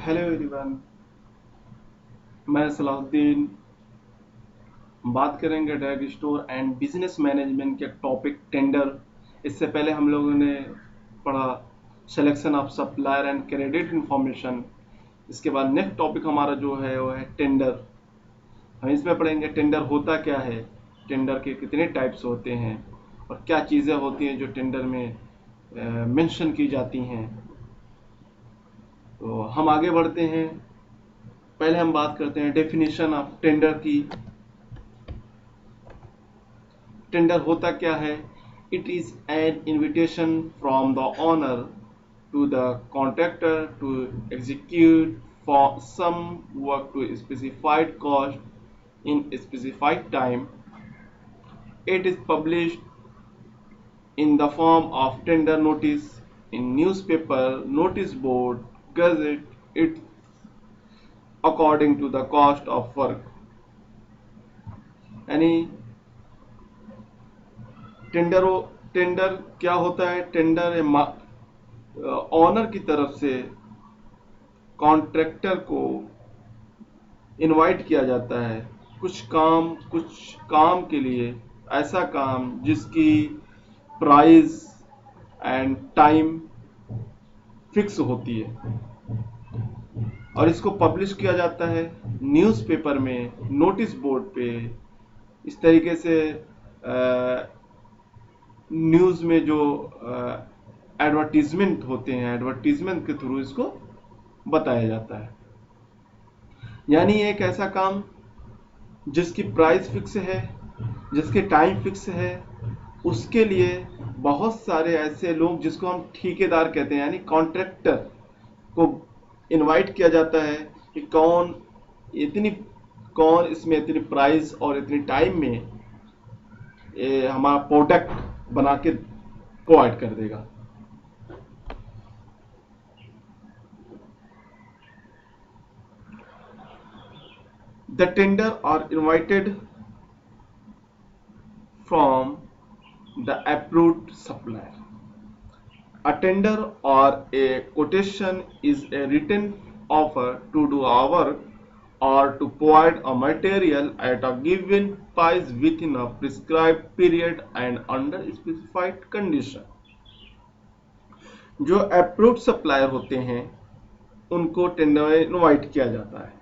Hello everyone, मैं सलाहुद्दीन। बात करेंगे direct store and business management के टॉपिक टेंडर। इससे पहले हम लोगों ने पढ़ा selection of supplier and credit information. इसके बाद नेक्स्ट टॉपिक हमारा जो है वो है टेंडर। हम इसमें पढ़ेंगे टेंडर होता क्या है, टेंडर के कितने टाइप्स होते हैं और क्या चीज़ें होती हैं जो टेंडर में मेंशन की जाती हैं। तो हम आगे बढ़ते हैं। पहले हम बात करते हैं डेफिनेशन ऑफ टेंडर की। टेंडर होता क्या है? It is an invitation from the owner to the contractor to execute for some work to specified cost in specified time. It is published in the form of tender notice in newspaper, notice board, gazette. It according to the cost of work. यानी tender tender क्या होता है? Tender honour की तरफ से contractor को invite किया जाता है कुछ काम के लिए, ऐसा काम जिसकी प्राइस एंड टाइम फिक्स होती है और इसको पब्लिश किया जाता है न्यूज़पेपर में, नोटिस बोर्ड पे। इस तरीके से न्यूज़ में जो एडवर्टीजमेंट होते हैं, एडवर्टीजमेंट के थ्रू इसको बताया जाता है। यानी एक ऐसा काम जिसकी प्राइस फिक्स है, जिसके टाइम फिक्स है, उसके लिए बहुत सारे ऐसे लोग जिसको हम ठेकेदार कहते हैं, यानी कॉन्ट्रैक्टर को इनवाइट किया जाता है कि कौन इसमें इतनी प्राइस और इतनी टाइम में हमारा प्रोडक्ट बना के प्रोवाइड कर देगा। The tender are invited from the approved supplier. A tender or a quotation is a written offer to do a work or to provide a material at a given price within a prescribed period and under specified condition. जो approved supplier होते हैं उनको tender में invite किया जाता है।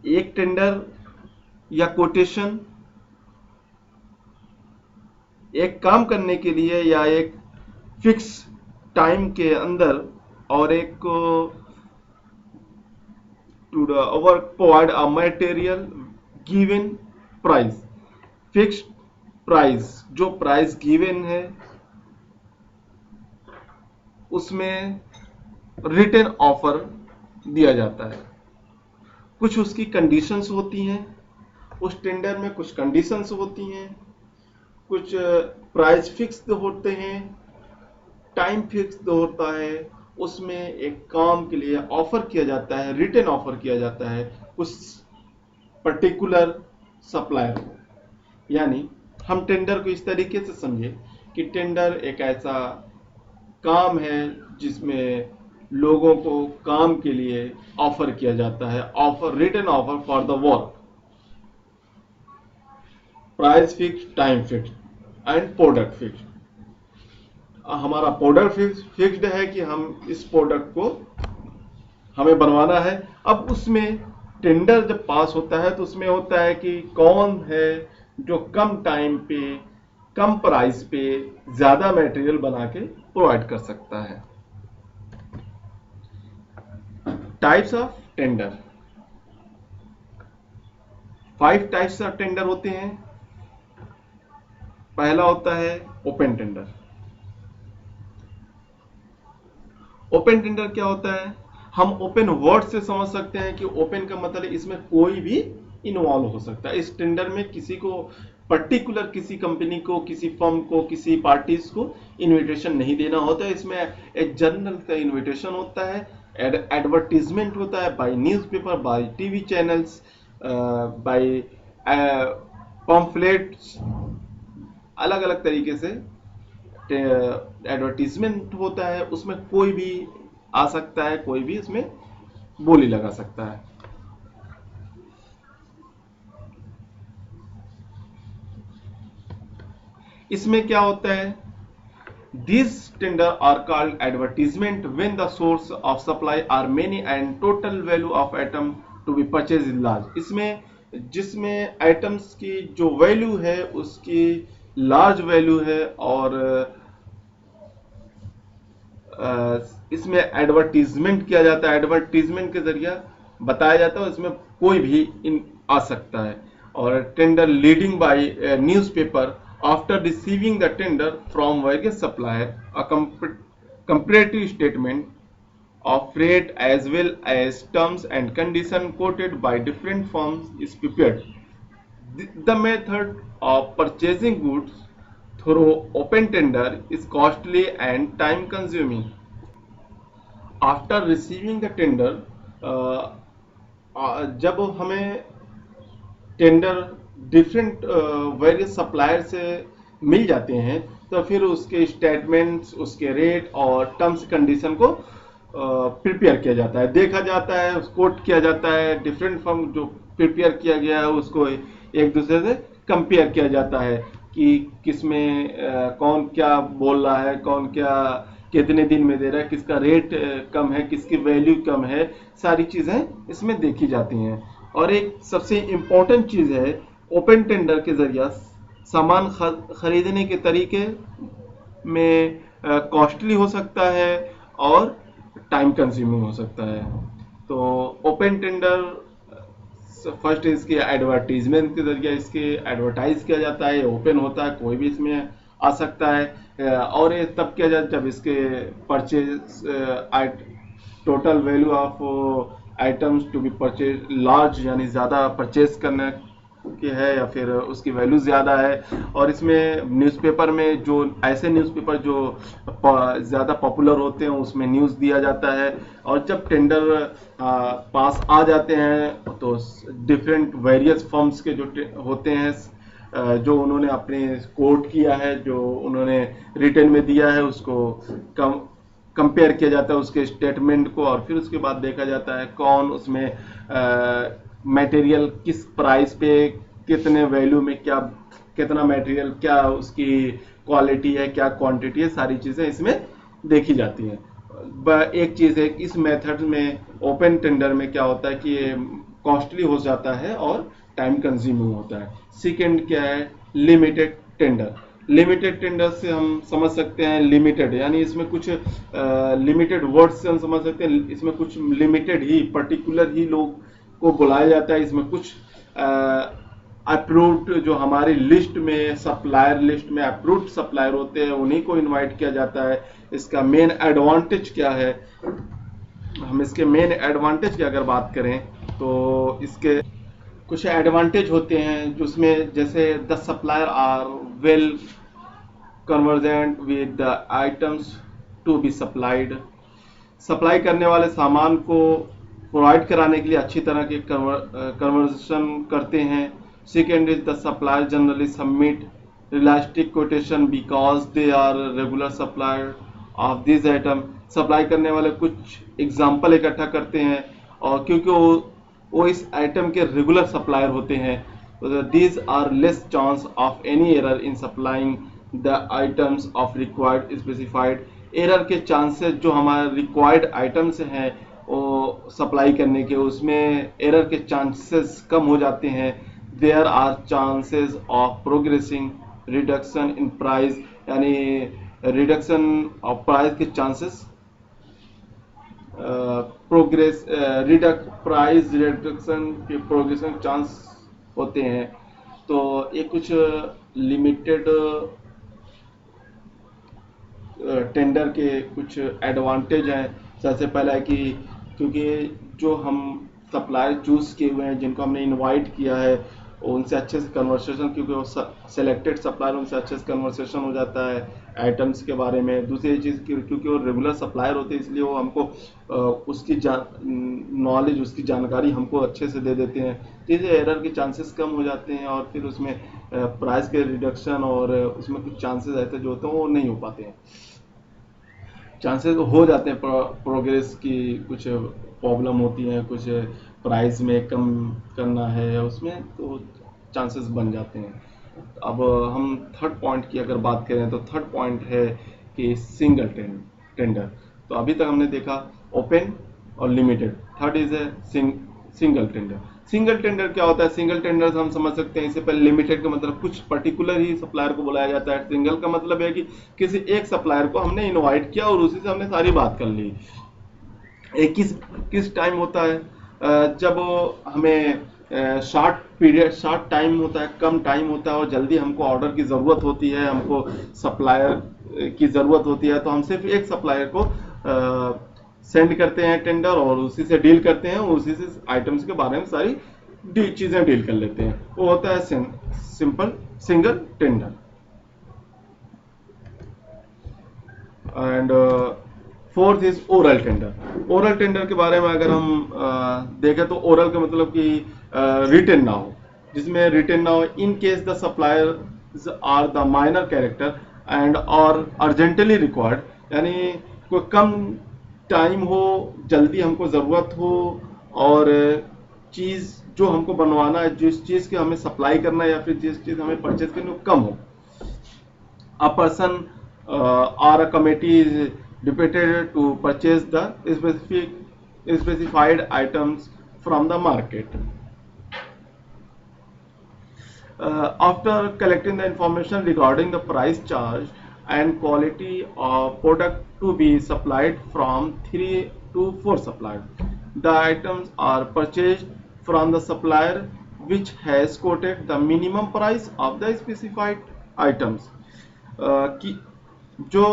एक tender या कोटेशन एक काम करने के लिए या एक फिक्स टाइम के अंदर और एक to the work provide a material given price, fixed price, जो प्राइस गिवन है उसमें रिटन ऑफर दिया जाता है। कुछ उसकी कंडीशंस होती हैं, उस टेंडर में कुछ कंडीशंस होती हैं, कुछ प्राइस फिक्स्ड होते हैं, टाइम फिक्स्ड होता है। उसमें एक काम के लिए ऑफर किया जाता है, रिटन ऑफर किया जाता है उस पर्टिकुलर सप्लायर को। यानी हम टेंडर को इस तरीके से समझे कि टेंडर एक ऐसा काम है जिसमें लोगों को काम के लिए ऑफर किया जाता है, offer, written offer for the work, price fix, time fix and product fix. हमारा प्रोडक्ट फिक्स्ड है कि हम इस प्रोडक्ट को हमें बनवाना है। अब उसमें टेंडर जब पास होता है तो उसमें होता है कि कौन है जो कम टाइम पे, कम प्राइस पे ज्यादा मटेरियल बना के प्रोवाइड कर सकता है। Types of tender, 5 types of tender होते हैं। पहला होता है ओपन टेंडर। ओपन टेंडर क्या होता है? हम ओपन वर्ड से समझ सकते हैं कि ओपन का मतलब इसमें कोई भी इन्वॉल्व हो सकता है। इस टेंडर में किसी को पर्टिकुलर, किसी कंपनी को, किसी फर्म को, किसी पार्टीज को इनविटेशन नहीं देना होता है। इसमें एक जनरल का इनविटेशन होता है, एडवर्टीजमेंट होता है by newspaper, by TV channels, by pamphlets, अलग अलग तरीके से एडवर्टीजमेंट होता है। उसमें कोई भी आ सकता है, कोई भी इसमें बोली लगा सकता है। इसमें क्या होता है, these tender are called advertisement when the source of supply are many and total value of item to be purchased is large। इसमें जिसमें आइटम्स की जो वैल्यू है उसकी लार्ज वैल्यू है, और इसमें एडवर्टीजमेंट किया जाता है, एडवर्टीजमेंट के जरिए बताया जाता है, इसमें कोई भी इन आ सकता है। और tender leading by newspaper after receiving the tender from various supplier, a comparative statement of rate as well as terms and condition quoted by different firms is prepared। The method of purchasing goods through open tender is costly and time consuming। After receiving the tender, जब हमें tender different various supplier से मिल जाते हैं, तो फिर उसके statements, उसके rate और टर्म्स कंडीशन को प्रिपेयर किया जाता है, देखा जाता है, कोट किया जाता है। डिफरेंट फर्म जो प्रिपेयर किया गया है उसको एक दूसरे से कंपेयर किया जाता है कि किसमें कौन क्या बोल रहा है, कौन क्या कितने दिन में दे रहा है, किसका रेट कम है, किसकी वैल्यू कम है, सारी चीजें इसमें देखी जाती हैं। और एक सबसे इम्पोर्टेंट चीज है, ओपन टेंडर के जरिए सामान खरीदने के तरीके में कॉस्टली हो सकता है और टाइम कंज्यूमिंग हो सकता है। तो ओपन टेंडर फर्स्ट इसके एडवर्टीजमेंट के जरिए इसके एडवर्टाइज किया जाता है, ओपन होता है, कोई भी इसमें आ सकता है। और ये तब किया जाता है जब इसके purchase total value of items to be purchase large, यानी ज़्यादा परचेज करने की है या फिर उसकी वैल्यू ज़्यादा है। और इसमें न्यूज़पेपर में जो ऐसे न्यूज़पेपर जो ज़्यादा पॉपुलर होते हैं उसमें न्यूज़ दिया जाता है। और जब टेंडर पास आ जाते हैं तो डिफरेंट वेरियस फर्म्स के जो होते हैं, जो उन्होंने अपने कोट किया है, जो उन्होंने रिटर्न में दिया है, उसको कंपेयर किया जाता है उसके स्टेटमेंट को, और फिर उसके बाद देखा जाता है कौन उसमें मटेरियल किस प्राइस पे, कितने वैल्यू में, क्या कितना मटेरियल, क्या उसकी क्वालिटी है, क्या क्वांटिटी है, सारी चीजें इसमें देखी जाती हैं। एक चीज है, इस मेथड में ओपन टेंडर में क्या होता है कि कॉस्टली हो जाता है और टाइम कंज्यूमिंग होता है। सेकेंड क्या है, लिमिटेड टेंडर। लिमिटेड टेंडर से हम समझ सकते हैं लिमिटेड, यानी इसमें कुछ लिमिटेड वर्ड से हम समझ सकते हैं, इसमें कुछ लिमिटेड ही पर्टिकुलर ही लोग को बुलाया जाता है। इसमें कुछ अप्रूव्ड जो हमारी लिस्ट में, सप्लायर लिस्ट में अप्रूव्ड सप्लायर होते हैं, उन्हीं को इनवाइट किया जाता है। इसका मेन एडवांटेज क्या है, हम इसके मेन एडवांटेज की अगर बात करें तो इसके कुछ एडवांटेज होते हैं जिसमें जैसे the supplier are well convergent with the items to be supplied. Supply करने वाले सामान को प्रोवाइड कराने के लिए अच्छी तरह के कन्वर्सेशन करते हैं। Second is the supplier generally submit realistic quotation because they are regular supplier of this item. Supply करने वाले कुछ एग्जाम्पल इकट्ठा करते हैं, और क्योंकि वो इस आइटम के रेगुलर सप्लायर होते हैं, these are less chance of any error in supplying the items of required specified. Error के चांसेस जो हमारे रिक्वायर्ड आइटम्स हैं वो सप्लाई करने के, उसमें एरर के चांसेस कम हो जाते हैं। There are chances of progressing reduction in price, यानी रिडक्शन ऑफ प्राइस के चांसेस, प्राइस रिडक्शन के प्रोग्रेशन चांस होते हैं। तो ये कुछ लिमिटेड टेंडर के कुछ एडवांटेज हैं। सबसे पहला है कि क्योंकि जो हम सप्लायर चूज किए हुए हैं, जिनको हमने इनवाइट किया है, उनसे अच्छे से कन्वर्सेशन, क्योंकि वो सेलेक्टेड सप्लायर, उनसे अच्छे से कन्वर्सेशन हो जाता है आइटम्स के बारे में। दूसरी चीज़ क्योंकि वो रेगुलर सप्लायर होते हैं, इसलिए वो हमको उसकी नॉलेज, उसकी जानकारी हमको अच्छे से दे देते हैं, तो इससे एरर के चांसेस कम हो जाते हैं। और फिर उसमें प्राइस के रिडक्शन और उसमें कुछ चांसेस ऐसे जो होते हैं वो नहीं हो पाते हैं। चांसेस हो जाते हैं प्रोग्रेस की, कुछ प्रॉब्लम होती है, कुछ प्राइस में कम करना है या उसमें, तो चांसेस बन जाते हैं। अब हम थर्ड पॉइंट की अगर बात करें तो थर्ड पॉइंट है कि सिंगल टेंडर। तो अभी तक हमने देखा ओपन और limited, third is a single tender. Single tender क्या होता है? सिंगल टेंडर हम समझ सकते हैं, इससे पहले लिमिटेड का मतलब कुछ पर्टिकुलर ही सप्लायर को बुलाया जाता है। सिंगल का मतलब है कि किसी एक सप्लायर को हमने इनवाइट किया और उसी से हमने सारी बात कर ली। एक किस टाइम होता है? जब हमें शॉर्ट टाइम होता है, कम टाइम होता है और जल्दी हमको ऑर्डर की ज़रूरत होती है, हमको सप्लायर की ज़रूरत होती है, तो हम सिर्फ एक सप्लायर को सेंड करते हैं टेंडर और उसी से डील करते हैं, उसी से आइटम्स के बारे में सारी चीज़ें डील कर लेते हैं। वो होता है simple single tender. And fourth is oral tender. Oral tender के बारे में अगर हम देखें तो ओरल का मतलब कि रिटन ना हो, जिसमें रिटन ना हो in case the supplier are the minor character and और अर्जेंटली रिक्वायर्ड, यानी कोई कम टाइम हो, जल्दी हमको ज़रूरत हो और चीज़ जो हमको बनवाना है, जिस चीज़ की हमें सप्लाई करना है या फिर जिस चीज़ हमें परचेज करनी हो कम हो। A person or a committee is deputed to purchase the specified items from the market. After collecting the information regarding the price charge and quality of product to be supplied from 3 to 4 suppliers, the items are purchased from the supplier which has quoted the minimum price of the specified items. कि जो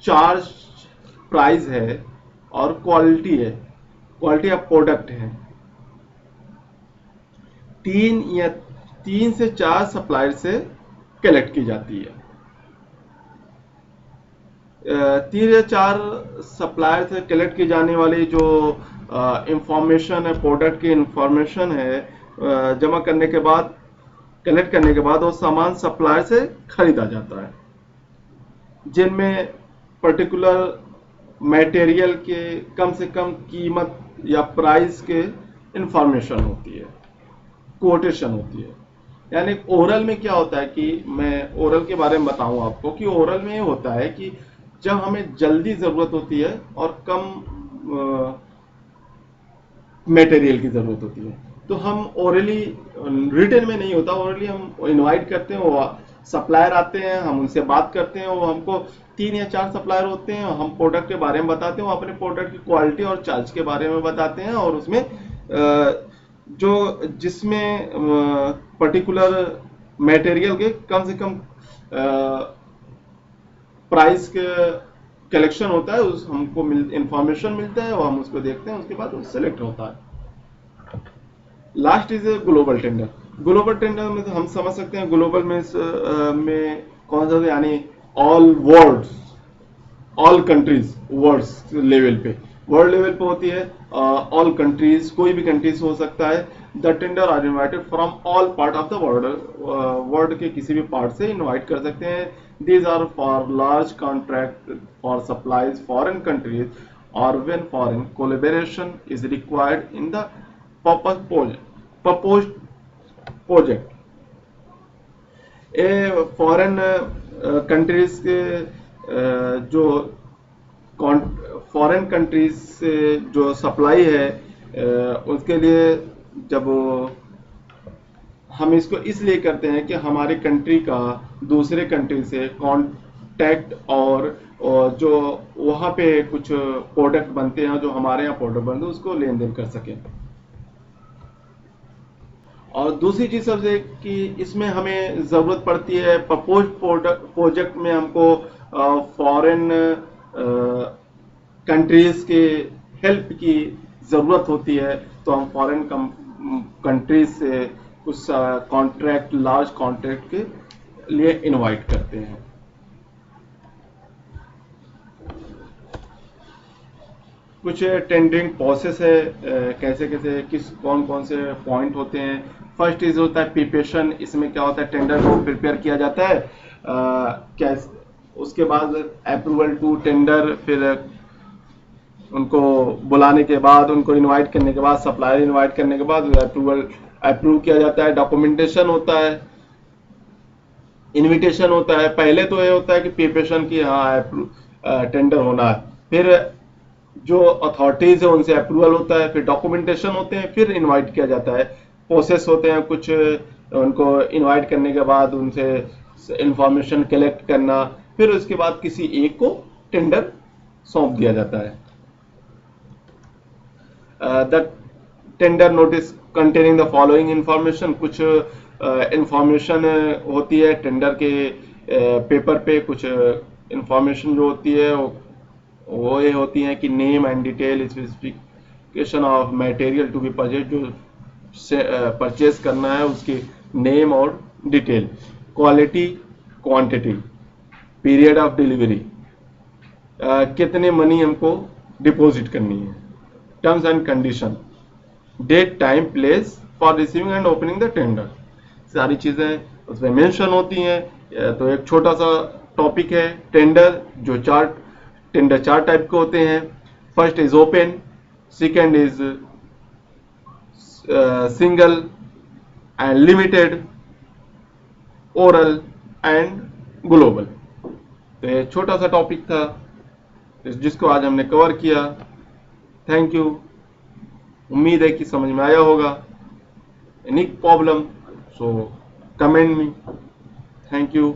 charge price है और quality है, quality of product है, तीन से चार supplier से कलेक्ट की जाती है। 3 या 4 सप्लायर से कलेक्ट की जाने वाली जो इंफॉर्मेशन है, प्रोडक्ट की इंफॉर्मेशन है, जमा करने के बाद, कलेक्ट करने के बाद वो सामान सप्लायर से खरीदा जाता है, जिनमें पर्टिकुलर मटेरियल के कम से कम कीमत या प्राइस के इंफॉर्मेशन होती है, कोटेशन होती है। यानी ओरल में क्या होता है कि मैं ओरल के बारे में बताऊं आपको कि ओरल में ये होता है कि जब हमें जल्दी जरूरत होती है और कम मटेरियल की जरूरत होती है, तो हम ओरली, रिटन में नहीं होता, ओरली हम इनवाइट करते हैं, वो सप्लायर आते हैं, हम उनसे बात करते हैं, वो हमको 3 या 4 सप्लायर होते हैं, हम प्रोडक्ट के बारे में बताते हैं, वो अपने प्रोडक्ट की क्वालिटी और चार्ज के बारे में बताते हैं और उसमें जो जिसमें पर्टिकुलर मटेरियल के कम से कम प्राइस के कलेक्शन होता है, उस हमको इंफॉर्मेशन मिलता है और हम उसको देखते हैं, उसके बाद वो सिलेक्ट होता है। Last is global tender. Global tender में हम समझ सकते हैं, ग्लोबल में कौन सा, यानी all world, all countries, world level पे, वर्ल्ड लेवल पे होती है, ऑल कंट्रीज, कोई भी कंट्रीज हो सकता है। The tender are invited from all part of the world, world के किसी भी पार्ट से इनवाइट कर सकते हैं। These are for large contract for supplies foreign countries और when foreign collaboration is required in the proposed project. A foreign countries के जो फॉरेन कंट्रीज से जो सप्लाई है, उसके लिए जब हम इसको इसलिए करते हैं कि हमारी कंट्री का दूसरे कंट्री से कांटेक्ट और जो वहाँ पे कुछ प्रोडक्ट बनते हैं, जो हमारे यहाँ प्रोडक्ट बनते हैं, उसको लेन देन कर सकें। और दूसरी चीज सबसे कि इसमें हमें जरूरत पड़ती है प्रपोज प्रोजेक्ट में हमको फॉरेन कंट्रीज के हेल्प की जरूरत होती है, तो हम फॉरेन कंट्रीज से कुछ कॉन्ट्रैक्ट, लार्ज कॉन्ट्रैक्ट के लिए इनवाइट करते हैं। कुछ टेंडरिंग प्रोसेस है, कैसे कैसे कौन कौन से पॉइंट होते हैं। फर्स्ट होता है प्रिपरेशन। इसमें क्या होता है, टेंडर को प्रिपेयर किया जाता है, उसके बाद अप्रूवल टू टेंडर, फिर उनको बुलाने के बाद, उनको इनवाइट करने के बाद, सप्लायर इनवाइट करने के बाद अप्रूव किया जाता है। डॉक्यूमेंटेशन होता है, इनविटेशन होता है। पहले तो ये होता है कि प्रिपरेशन की हाँ टेंडर होना है, फिर जो अथॉरिटीज है उनसे अप्रूवल होता है, फिर डॉक्यूमेंटेशन होते हैं, फिर इनवाइट किया जाता है। प्रोसेस होते हैं कुछ, उनको इनवाइट करने के बाद उनसे इंफॉर्मेशन कलेक्ट करना, फिर उसके बाद किसी एक को टेंडर सौंप दिया जाता है। The tender notice containing the following information, कुछ इंफॉर्मेशन होती है टेंडर के पेपर पे। कुछ इंफॉर्मेशन जो होती है वो ये होती है कि name and detail, specification of material to be purchase, जो परचेज करना है उसकी नेम और detail, quality, quantity, period of delivery, कितने मनी हमको डिपॉजिट करनी है, terms and condition, date, time, place for receiving and opening the tender, सारी चीजें उसमें मेंशन होती हैं। तो एक छोटा सा टॉपिक है टेंडर, जो टेंडर चार टाइप के होते हैं। First is open, second is single and limited, oral and global. तो ये छोटा सा टॉपिक था जिसको आज हमने कवर किया। थैंक यू, उम्मीद है कि समझ में आया होगा। Any problem so comment me. Thank you.